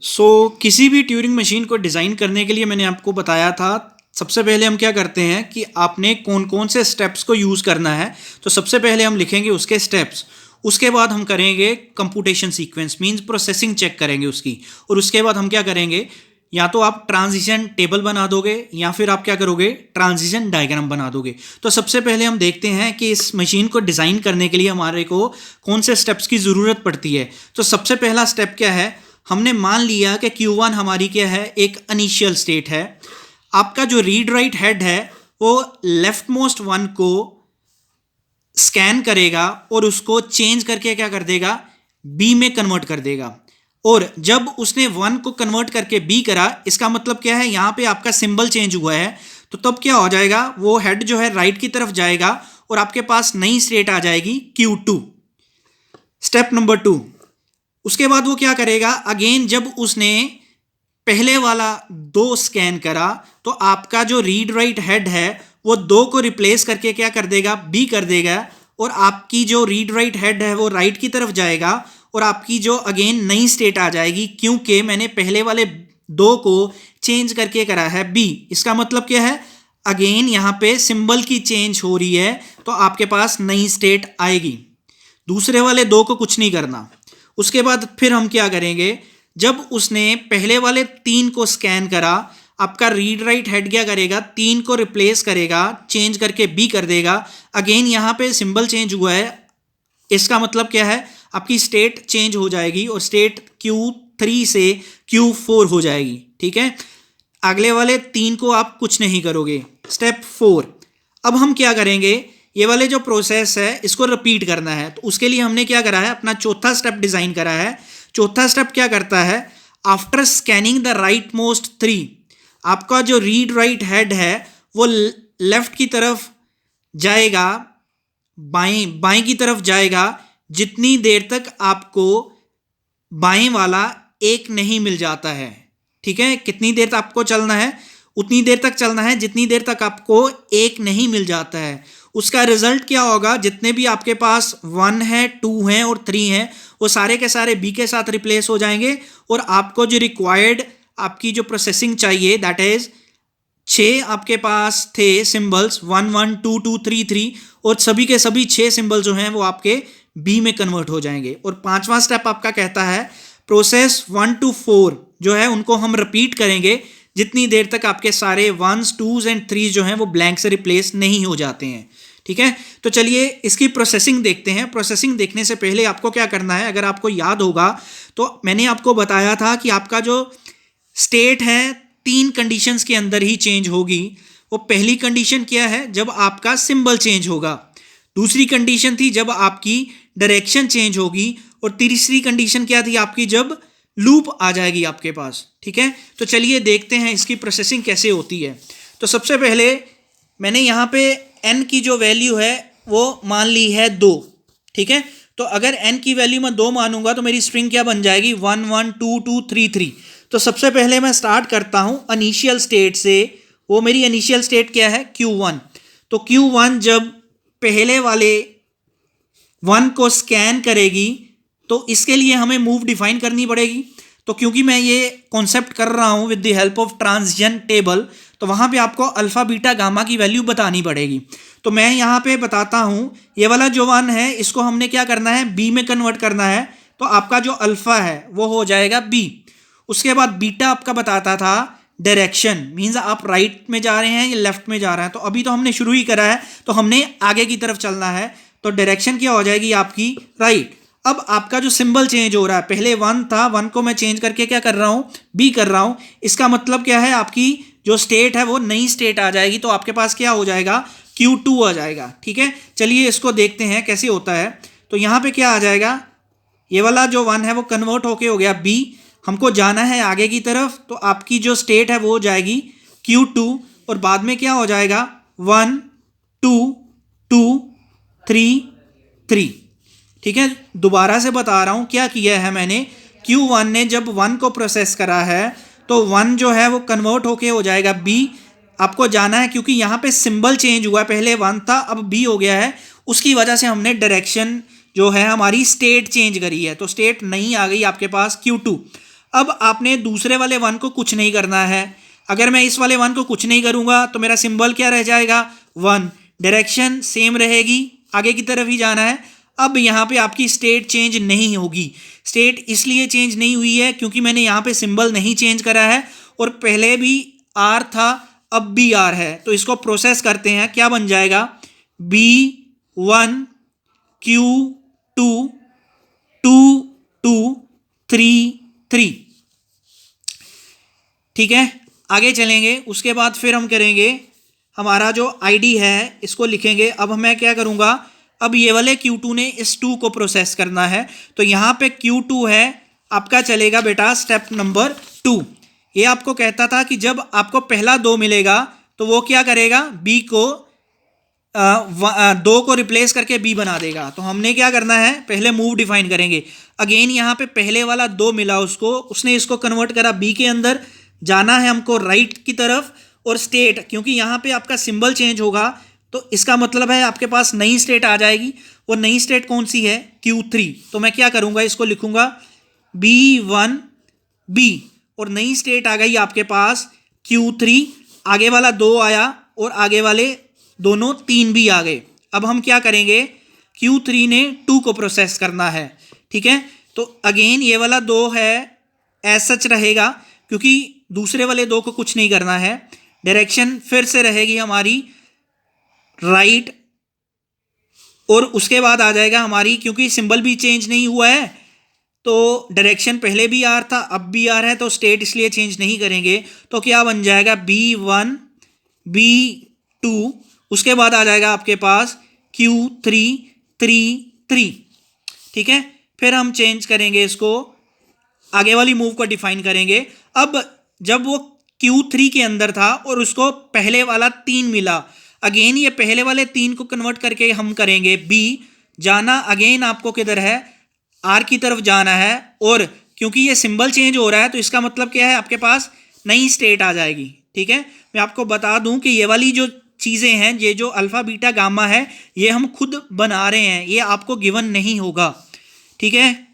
किसी भी Turing machine को डिज़ाइन करने के लिए मैंने आपको बताया था, सबसे पहले हम क्या करते हैं कि आपने कौन कौन से स्टेप्स को यूज़ करना है। तो सबसे पहले हम लिखेंगे उसके स्टेप्स, उसके बाद हम करेंगे computation sequence, means processing check करेंगे उसकी, और उसके बाद हम क्या करेंगे, या तो आप ट्रांजिशन टेबल बना दोगे या फिर आप क्या करोगे, ट्रांजिशन डायग्राम बना दोगे। तो सबसे पहले हम देखते हैं कि इस मशीन को डिज़ाइन करने के लिए हमारे को कौन से स्टेप्स की ज़रूरत पड़ती है। तो सबसे पहला स्टेप क्या है, हमने मान लिया कि Q1 हमारी क्या है, एक इनिशियल स्टेट है। आपका जो रीड राइट हेड है वो लेफ्ट मोस्ट वन को स्कैन करेगा और उसको चेंज करके क्या कर देगा, बी में कन्वर्ट कर देगा। और जब उसने वन को कन्वर्ट करके बी करा, इसका मतलब क्या है, यहाँ पे आपका सिंबल चेंज हुआ है, तो तब क्या हो जाएगा, वो हेड जो है राइट की तरफ जाएगा और आपके पास नई स्टेट आ जाएगी Q2। स्टेप नंबर 2, उसके बाद वो क्या करेगा, अगेन जब उसने पहले वाला 2 स्कैन करा तो आपका जो रीड राइट हेड है वो 2 को रिप्लेस करके क्या कर देगा, बी कर देगा, और आपकी जो रीड राइट हेड है वो राइट की तरफ जाएगा और आपकी जो अगेन नई स्टेट आ जाएगी, क्योंकि मैंने पहले वाले 2 को चेंज करके करा है बी। इसका मतलब क्या है, अगेन यहाँ पे सिंबल की चेंज हो रही है तो आपके पास नई स्टेट आएगी। दूसरे वाले 2 को कुछ नहीं करना। उसके बाद फिर हम क्या करेंगे, जब उसने पहले वाले 3 को स्कैन करा, आपका रीड राइट हेड क्या करेगा, 3 को रिप्लेस करेगा, चेंज करके बी कर देगा। अगेन यहाँ पे सिंबल चेंज हुआ है, इसका मतलब क्या है, आपकी स्टेट चेंज हो जाएगी और स्टेट Q3 से Q4 हो जाएगी। ठीक है, अगले वाले 3 को आप कुछ नहीं करोगे। स्टेप 4, अब हम क्या करेंगे, ये वाले जो प्रोसेस है इसको रिपीट करना है। तो उसके लिए हमने क्या करा है, अपना चौथा स्टेप डिजाइन करा है। चौथा स्टेप क्या करता है, after scanning the right most 3, आपका जो रीड राइट हेड है वो लेफ्ट की तरफ जाएगा, बाएं की तरफ जाएगा, जितनी देर तक आपको बाएं वाला 1 नहीं मिल जाता है। ठीक है, कितनी देर तक आपको चलना है, उतनी देर तक चलना है जितनी देर तक आपको 1 नहीं मिल जाता है। उसका रिजल्ट क्या होगा, जितने भी आपके पास 1 है, 2 हैं और 3 हैं, वो सारे के सारे बी के साथ रिप्लेस हो जाएंगे और आपको जो रिक्वायर्ड आपकी जो प्रोसेसिंग चाहिए, दैट इज 6 आपके पास थे सिंबल्स, 1 1 2 2 3 3, और सभी के सभी 6 सिंबल जो हैं वो आपके बी में कन्वर्ट हो जाएंगे। और 5वां स्टेप आपका कहता है प्रोसेस 1 to 4 जो है उनको हम रिपीट करेंगे जितनी देर तक आपके सारे 1s 2s एंड 3s जो हैं वो ब्लैंक से रिप्लेस नहीं हो जाते हैं। ठीक है, तो चलिए इसकी प्रोसेसिंग देखते हैं। प्रोसेसिंग देखने से पहले आपको क्या करना है, अगर आपको याद होगा तो मैंने आपको बताया था कि आपका जो स्टेट है 3 कंडीशंस के अंदर ही चेंज होगी। वो पहली कंडीशन क्या है, जब आपका सिंबल चेंज होगा। दूसरी कंडीशन थी जब आपकी डायरेक्शन चेंज होगी, और तीसरी कंडीशन क्या थी आपकी, जब लूप आ जाएगी आपके पास। ठीक है, तो चलिए देखते हैं इसकी प्रोसेसिंग कैसे होती है। तो सबसे पहले मैंने यहाँ पे n की जो वैल्यू है वो मान ली है 2। ठीक है, तो अगर n की वैल्यू मैं 2 मानूंगा तो मेरी स्ट्रिंग क्या बन जाएगी, 1 1 2 2 3 3। तो सबसे पहले मैं स्टार्ट करता हूँ इनिशियल स्टेट से। वो मेरी इनिशियल स्टेट क्या है, Q1। तो Q1 जब पहले वाले 1 को स्कैन करेगी तो इसके लिए हमें मूव डिफाइन करनी पड़ेगी। तो क्योंकि मैं ये कॉन्सेप्ट कर रहा हूँ with the help of transition table, तो वहाँ पे आपको अल्फा बीटा गामा की वैल्यू बतानी पड़ेगी। तो मैं यहाँ पे बताता हूँ, ये वाला जो 1 है इसको हमने क्या करना है, बी में कन्वर्ट करना है। तो आपका जो अल्फा है वो हो जाएगा बी। उसके बाद बीटा आपका बताता था डायरेक्शन, मीन्स आप राइट में जा रहे हैं या लेफ्ट में जा रहे हैं। तो अभी तो हमने शुरू ही करा है तो हमने आगे की तरफ चलना है, तो डायरेक्शन क्या हो जाएगी आपकी, राइट। अब आपका जो सिंबल चेंज हो रहा है, पहले 1 था, 1 को मैं चेंज करके क्या कर रहा हूँ, बी कर रहा हूँ। इसका मतलब क्या है, आपकी जो स्टेट है वो नई स्टेट आ जाएगी, तो आपके पास क्या हो जाएगा, Q2 आ जाएगा। ठीक है, चलिए इसको देखते हैं कैसे होता है। तो यहाँ पे क्या आ जाएगा, ये वाला जो 1 है वो कन्वर्ट होके हो गया बी। हमको जाना है आगे की तरफ, तो आपकी जो स्टेट है वो हो जाएगी Q2, और बाद में क्या हो जाएगा 1 2 2 3 3। ठीक है, दोबारा से बता रहा हूँ क्या किया है मैंने। Q1 ने जब 1 को प्रोसेस करा है तो 1 जो है वो कन्वर्ट होके हो जाएगा बी। आपको जाना है, क्योंकि यहाँ पे सिंबल चेंज हुआ है, पहले 1 था अब बी हो गया है, उसकी वजह से हमने डायरेक्शन जो है हमारी स्टेट चेंज करी है, तो स्टेट नहीं आ गई आपके पास Q2। अब आपने दूसरे वाले 1 को कुछ नहीं करना है। अगर मैं इस वाले 1 को कुछ नहीं करूँगा तो मेरा सिंबल क्या रह जाएगा 1, डायरेक्शन सेम रहेगी, आगे की तरफ ही जाना है। अब यहाँ पे आपकी स्टेट चेंज नहीं होगी। स्टेट इसलिए चेंज नहीं हुई है क्योंकि मैंने यहाँ पे सिंबल नहीं चेंज करा है और पहले भी आर था अब भी आर है। तो इसको प्रोसेस करते हैं, क्या बन जाएगा B1 Q2 2 2 3 3। ठीक है, आगे चलेंगे। उसके बाद फिर हम करेंगे हमारा जो आईडी है इसको लिखेंगे। अब मैं क्या करूँगा, अब ये वाले Q2 ने इस 2 को प्रोसेस करना है, तो यहाँ पे Q2 है आपका, चलेगा बेटा स्टेप नंबर 2। ये आपको कहता था कि जब आपको पहला 2 मिलेगा तो वो क्या करेगा, B को 2 को रिप्लेस करके B बना देगा। तो हमने क्या करना है, पहले मूव डिफाइन करेंगे। अगेन यहाँ पे पहले वाला 2 मिला उसको, उसने इसको कन्वर्ट करा B के अंदर, जाना है हमको राइट की तरफ। और स्टेट, क्योंकि यहाँ पे आपका सिंबल चेंज होगा तो इसका मतलब है आपके पास नई स्टेट आ जाएगी। और नई स्टेट कौन सी है, Q3। तो मैं क्या करूँगा, इसको लिखूँगा B1B और नई स्टेट आ गई आपके पास Q3। आगे वाला 2 आया और आगे वाले दोनों 3 भी आ गए। अब हम क्या करेंगे, Q3 ने 2 को प्रोसेस करना है। ठीक है, तो अगेन ये वाला 2 है एज सच रहेगा क्योंकि दूसरे वाले 2 को कुछ नहीं करना है। डायरेक्शन फिर से रहेगी हमारी राइट और उसके बाद आ जाएगा हमारी, क्योंकि सिंबल भी चेंज नहीं हुआ है तो डायरेक्शन पहले भी आर था अब भी आर है, तो स्टेट इसलिए चेंज नहीं करेंगे। तो क्या बन जाएगा B1 B2, उसके बाद आ जाएगा आपके पास Q3 3 3। ठीक है, फिर हम चेंज करेंगे इसको, आगे वाली मूव को डिफाइन करेंगे। अब जब वो Q3 के अंदर था और उसको पहले वाला 3 मिला, अगेन ये पहले वाले 3 को कन्वर्ट करके हम करेंगे B, जाना अगेन आपको किधर है, R की तरफ जाना है। और क्योंकि ये सिंबल चेंज हो रहा है तो इसका मतलब क्या है, आपके पास नई स्टेट आ जाएगी। ठीक है, मैं आपको बता दूं कि ये वाली जो चीज़ें हैं, ये जो अल्फ़ा बीटा गामा है, ये हम खुद बना रहे हैं, ये आपको गिवन नहीं होगा। ठीक है,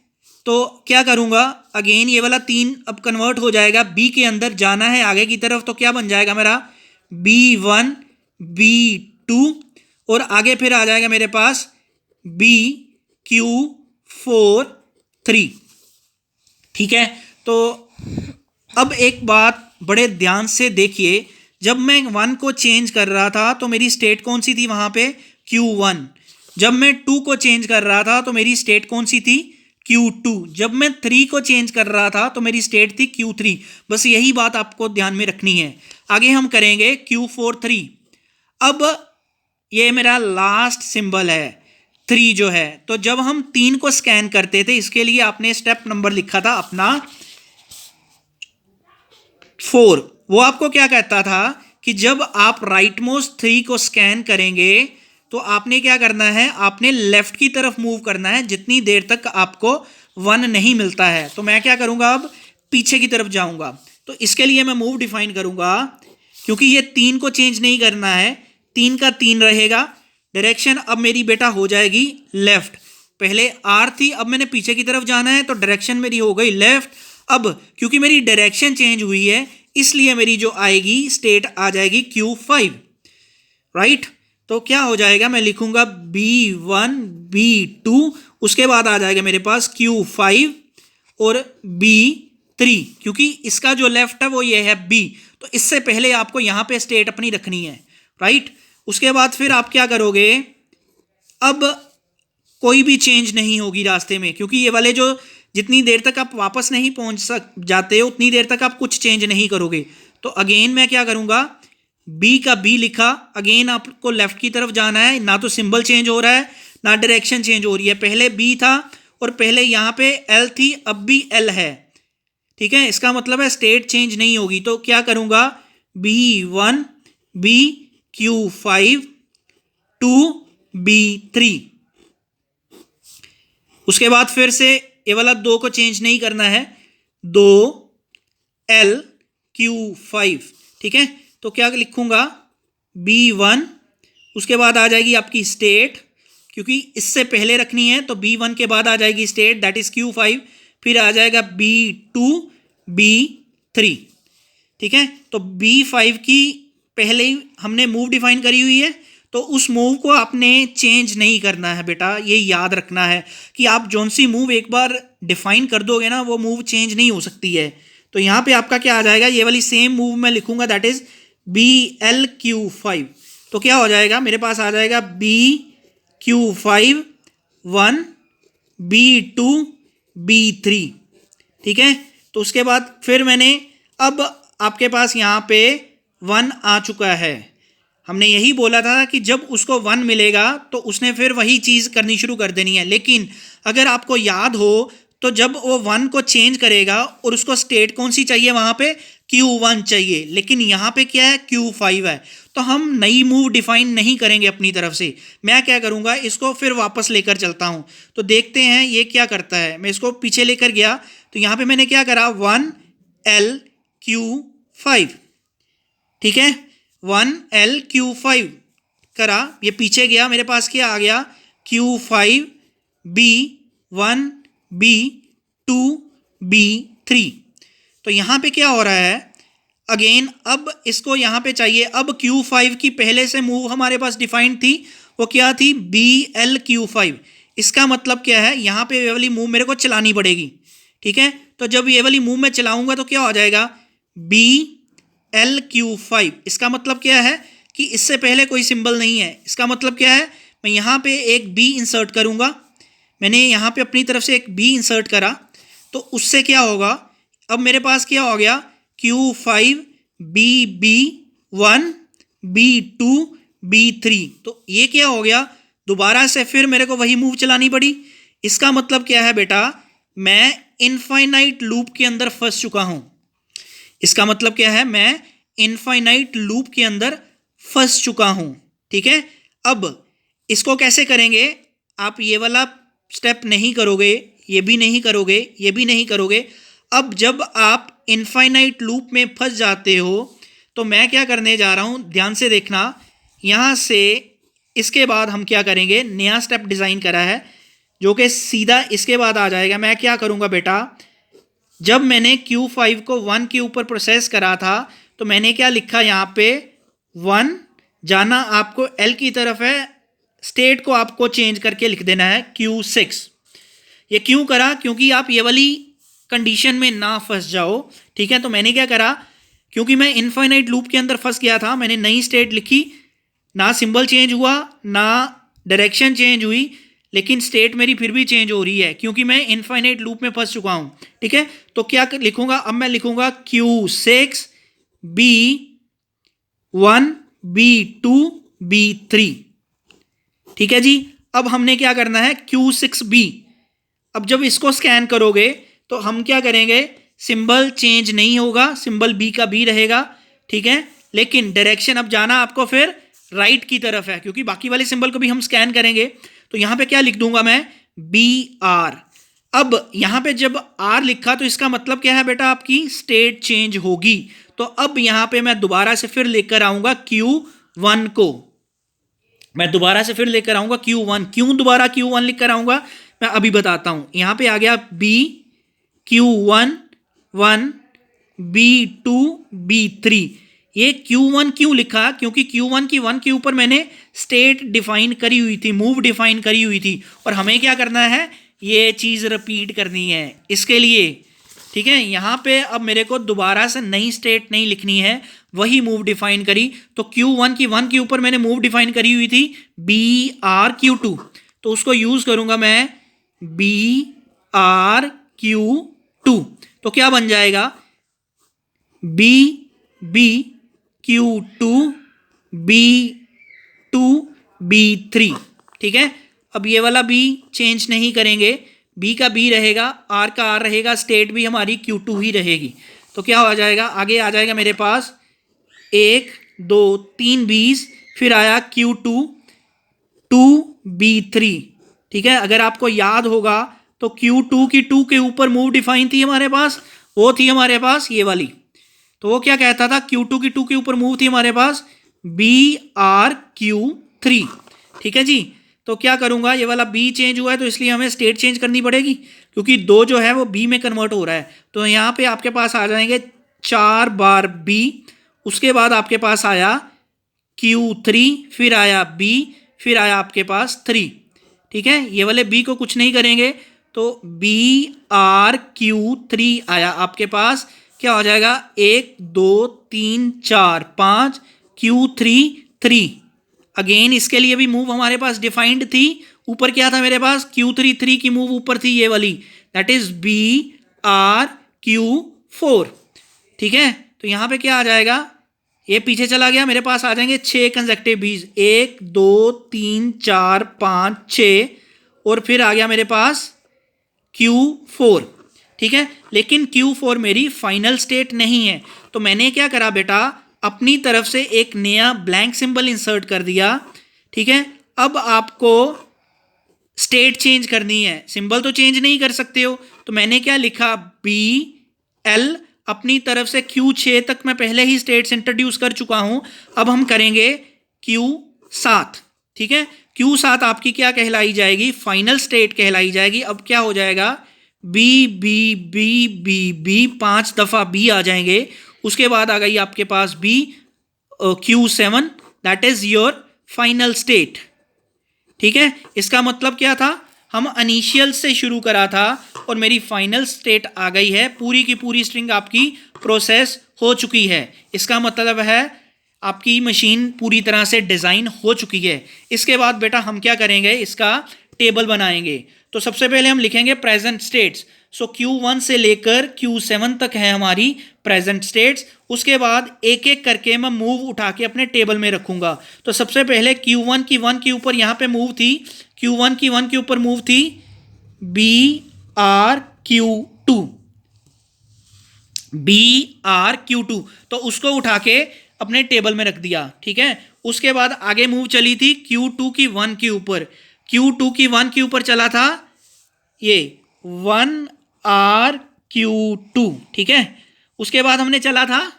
तो क्या करूँगा, अगेन ये वाला 3 अब कन्वर्ट हो जाएगा B के अंदर, जाना है आगे की तरफ। तो क्या बन जाएगा मेरा B1 B2 और आगे फिर आ जाएगा मेरे पास BQ4 3। ठीक है, तो अब एक बात बड़े ध्यान से देखिए, जब मैं 1 को चेंज कर रहा था तो मेरी स्टेट कौन सी थी वहाँ पे, Q1। जब मैं 2 को चेंज कर रहा था तो मेरी स्टेट कौन सी थी, Q2। जब मैं 3 को चेंज कर रहा था तो मेरी स्टेट थी Q3। बस यही बात आपको ध्यान में रखनी है। आगे हम करेंगे Q4 3। अब ये मेरा लास्ट सिंबल है 3 जो है, तो जब हम 3 को स्कैन करते थे, इसके लिए आपने स्टेप नंबर लिखा था अपना 4। वो आपको क्या कहता था कि जब आप राइट मोस्ट 3 को स्कैन करेंगे तो आपने क्या करना है, आपने लेफ्ट की तरफ मूव करना है जितनी देर तक आपको 1 नहीं मिलता है। तो मैं क्या करूंगा, अब पीछे की तरफ जाऊंगा। तो इसके लिए मैं मूव डिफाइन करूंगा, क्योंकि ये 3 को चेंज नहीं करना है, 3 का 3 रहेगा। डायरेक्शन अब मेरी बेटा हो जाएगी लेफ्ट, पहले आर थी अब मैंने पीछे की तरफ जाना है तो डायरेक्शन मेरी हो गई लेफ्ट। अब क्योंकि मेरी डायरेक्शन चेंज हुई है इसलिए मेरी जो आएगी स्टेट आ जाएगी Q5, राइट। तो क्या हो जाएगा, मैं लिखूंगा B1 B2, उसके बाद आ जाएगा मेरे पास Q5 और B3, क्योंकि इसका जो लेफ्ट है वो ये है B, तो इससे पहले आपको यहाँ पे स्टेट अपनी रखनी है, राइट। उसके बाद फिर आप क्या करोगे, अब कोई भी चेंज नहीं होगी रास्ते में, क्योंकि ये वाले जो जितनी देर तक आप वापस नहीं पहुंच जाते हो उतनी देर तक आप कुछ चेंज नहीं करोगे। तो अगेन मैं क्या करूंगा, B का B लिखा, अगेन आपको लेफ्ट की तरफ जाना है, ना तो सिंबल चेंज हो रहा है ना डायरेक्शन चेंज हो रही है। पहले B था और पहले यहाँ पे L थी, अब भी L है। ठीक है, इसका मतलब है स्टेट चेंज नहीं होगी। तो क्या करूंगा, B1 B Q5 2 B3। उसके बाद फिर से ये वाला 2 को चेंज नहीं करना है, 2 L Q5। ठीक है, तो क्या लिखूंगा B1, उसके बाद आ जाएगी आपकी स्टेट, क्योंकि इससे पहले रखनी है तो B1 के बाद आ जाएगी स्टेट दैट इज Q5, फिर आ जाएगा B2 B3। ठीक है, तो B5 की पहले ही हमने मूव डिफाइन करी हुई है, तो उस मूव को आपने चेंज नहीं करना है बेटा, ये याद रखना है कि आप जौन सी मूव एक बार डिफाइन कर दोगे ना, वो मूव चेंज नहीं हो सकती है। तो यहाँ पे आपका क्या आ जाएगा, ये वाली सेम मूव मैं लिखूंगा, दैट इज BLQ5। तो क्या हो जाएगा, मेरे पास आ जाएगा BQ5 1 B2 B3। ठीक है, तो उसके बाद फिर मैंने, अब आपके पास यहाँ पे 1 आ चुका है। हमने यही बोला था कि जब उसको 1 मिलेगा तो उसने फिर वही चीज़ करनी शुरू कर देनी है। लेकिन अगर आपको याद हो तो जब वो 1 को चेंज करेगा और उसको स्टेट कौन सी चाहिए, वहाँ पे Q1 चाहिए, लेकिन यहाँ पे क्या है, Q5 है। तो हम नई मूव डिफाइन नहीं करेंगे अपनी तरफ से। मैं क्या करूँगा, इसको फिर वापस लेकर चलता हूँ। तो देखते हैं ये क्या करता है। मैं इसको पीछे लेकर गया, तो यहाँ पे मैंने क्या करा, 1LQ5। ठीक है, 1LQ5 करा, ये पीछे गया, मेरे पास क्या आ गया, Q5 B1 B2 B3। तो यहाँ पे क्या हो रहा है, अगेन अब इसको यहाँ पे चाहिए। अब Q5 की पहले से मूव हमारे पास डिफाइंड थी, वो क्या थी, BLQ5। इसका मतलब क्या है, यहाँ पे ये वाली मूव मेरे को चलानी पड़ेगी। ठीक है, तो जब ये वाली मूव मैं चलाऊंगा तो क्या हो जाएगा, BLQ5। इसका मतलब क्या है कि इससे पहले कोई सिंबल नहीं है। इसका मतलब क्या है, मैं यहाँ पे एक B इंसर्ट करूँगा। मैंने यहाँ पे अपनी तरफ से एक B इंसर्ट करा, तो उससे क्या होगा, अब मेरे पास क्या हो गया, Q5 BB1 B2 B3। तो ये क्या हो गया, दोबारा से फिर मेरे को वही मूव चलानी पड़ी। इसका मतलब क्या है बेटा, मैं इनफाइनाइट लूप के अंदर फंस चुका हूँ। इसका मतलब क्या है, मैं इनफाइनाइट लूप के अंदर फंस चुका हूँ। ठीक है, अब इसको कैसे करेंगे, आप ये वाला स्टेप नहीं करोगे, ये भी नहीं करोगे, ये भी नहीं करोगे। अब जब आप इनफाइनाइट लूप में फंस जाते हो तो मैं क्या करने जा रहा हूँ, ध्यान से देखना। यहाँ से इसके बाद हम क्या करेंगे, नया स्टेप डिज़ाइन करा है जो कि सीधा इसके बाद आ जाएगा। मैं क्या करूँगा बेटा, जब मैंने Q5 को 1 के ऊपर प्रोसेस करा था तो मैंने क्या लिखा, यहाँ पे 1 जाना आपको L की तरफ है, स्टेट को आपको चेंज करके लिख देना है Q6। ये क्यों करा, क्योंकि आप ये वाली कंडीशन में ना फंस जाओ। ठीक है, तो मैंने क्या करा, क्योंकि मैं इनफाइनाइट लूप के अंदर फंस गया था, मैंने नई स्टेट लिखी, ना सिंबल चेंज हुआ ना डायरेक्शन चेंज हुई, लेकिन स्टेट मेरी फिर भी चेंज हो रही है क्योंकि मैं इनफाइनाइट लूप में फंस चुका हूँ। ठीक है, तो क्या लिखूंगा, अब मैं लिखूंगा Q6 B1 B2 B3। ठीक है जी, अब हमने क्या करना है, Q6B। अब जब इसको स्कैन करोगे तो हम क्या करेंगे, सिंबल चेंज नहीं होगा, सिंबल B का B रहेगा। ठीक है, लेकिन डायरेक्शन अब जाना आपको फिर राइट की तरफ है, क्योंकि बाकी वाले सिंबल को भी हम स्कैन करेंगे। तो यहाँ पे क्या लिख दूंगा मैं, BR। अब यहाँ पे जब R लिखा तो इसका मतलब क्या है बेटा, आपकी स्टेट चेंज होगी। तो अब यहाँ पे मैं दोबारा से फिर लेकर आऊंगा Q1 को, मैं दोबारा से फिर लेकर आऊंगा Q1। क्यों दोबारा Q1 लिखकर आऊंगा, मैं अभी बताता हूं। यहां पे आ गया BQ1 1 B2 B3। ये Q1 क्यों लिखा, क्योंकि Q1 की 1 के ऊपर मैंने स्टेट डिफाइन करी हुई थी, मूव डिफाइन करी हुई थी, और हमें क्या करना है, ये चीज़ रिपीट करनी है इसके लिए। ठीक है, यहाँ पे अब मेरे को दोबारा से नई स्टेट नहीं लिखनी है, वही मूव डिफाइन करी। तो Q1 की 1 के ऊपर मैंने मूव डिफाइन करी हुई थी BRQ2, तो उसको यूज करूंगा मैं BRQ2। तो क्या बन जाएगा, BQ2 B2 B3। ठीक है, अब ये वाला B चेंज नहीं करेंगे, B का B रहेगा, R का R रहेगा, स्टेट भी हमारी Q2 ही रहेगी। तो क्या हो जाएगा, आगे आ जाएगा मेरे पास 1 2 3 B's, फिर आया Q2 2 B3। ठीक है, अगर आपको याद होगा तो Q2 की 2 के ऊपर मूव डिफाइन थी हमारे पास, वो थी हमारे पास ये वाली। तो वो क्या कहता था, Q2 की 2 के ऊपर मूव थी हमारे पास BRQ3। ठीक है जी, तो क्या करूंगा, ये वाला B चेंज हुआ है तो इसलिए हमें स्टेट चेंज करनी पड़ेगी, क्योंकि 2 जो है वो बी में कन्वर्ट हो रहा है। तो यहाँ पे आपके पास आ जाएंगे 4 बार बी, उसके बाद आपके पास आया Q3, फिर आया बी, फिर आया आपके पास 3। ठीक है, ये वाले बी को कुछ नहीं करेंगे तो BRQ3 आया आपके पास। क्या हो जाएगा, 1 2 3 4 5 Q3 3। अगेन इसके लिए भी मूव हमारे पास डिफाइंड थी। ऊपर क्या था मेरे पास, Q3 3 की मूव ऊपर थी ये वाली, दैट इज BRQ4। ठीक है, तो यहां पे क्या आ जाएगा, ये पीछे चला गया, मेरे पास आ जाएंगे 6 कंसेक्टिव बीज, 1 2 3 4 5 6, और फिर आ गया मेरे पास Q4। ठीक है, लेकिन Q4 मेरी फाइनल स्टेट नहीं है, तो मैंने क्या करा बेटा, अपनी तरफ से एक नया ब्लैंक सिंबल इंसर्ट कर दिया। ठीक है, अब आपको स्टेट चेंज करनी है, सिंबल तो चेंज नहीं कर सकते हो, तो मैंने क्या लिखा, BL, अपनी तरफ से Q6 तक मैं पहले ही स्टेट्स इंट्रोड्यूस कर चुका हूं, अब हम करेंगे Q7। ठीक है, Q7 आपकी क्या कहलाई जाएगी, फाइनल स्टेट कहलाई जाएगी। अब क्या हो जाएगा, B B B B B, 5 दफा बी आ जाएंगे, उसके बाद आ गई आपके पास B, Q7, that is your final state. ठीक है, इसका मतलब क्या था, हम इनिशियल से शुरू करा था और मेरी फाइनल स्टेट आ गई है, पूरी की पूरी स्ट्रिंग आपकी प्रोसेस हो चुकी है। इसका मतलब है आपकी मशीन पूरी तरह से डिज़ाइन हो चुकी है। इसके बाद बेटा हम क्या करेंगे, इसका टेबल बनाएंगे। तो सबसे पहले हम लिखेंगे प्रेजेंट स्टेट्स। सो Q1 से लेकर Q7 तक है हमारी प्रेजेंट स्टेट्स। उसके बाद एक एक करके मैं मूव उठा के अपने टेबल में रखूंगा। तो सबसे पहले Q1 की 1 के ऊपर यहाँ पे मूव थी, Q1 की 1 के ऊपर मूव थी BRQ2, BRQ2, तो उसको उठा के अपने टेबल में रख दिया। ठीक है, उसके बाद आगे मूव चली थी Q2 की 1 के ऊपर, Q2 की 1 के ऊपर चला था ये 1RQ2। ठीक है, उसके बाद हमने चला था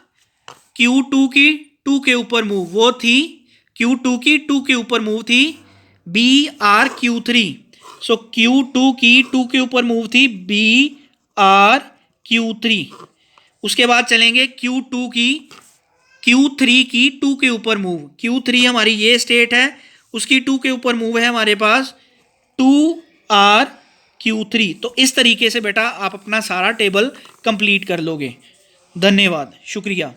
Q2 की 2 के ऊपर मूव, वो थी Q2 की 2 के ऊपर मूव थी BRQ3। सो Q2 की 2 के ऊपर मूव थी BRQ3। उसके बाद चलेंगे Q3 की 2 के ऊपर मूव, Q3 हमारी ये स्टेट है, उसकी 2 के ऊपर मूव है हमारे पास 2RQ3। तो इस तरीके से बेटा आप अपना सारा टेबल कंप्लीट कर लोगे। धन्यवाद, शुक्रिया।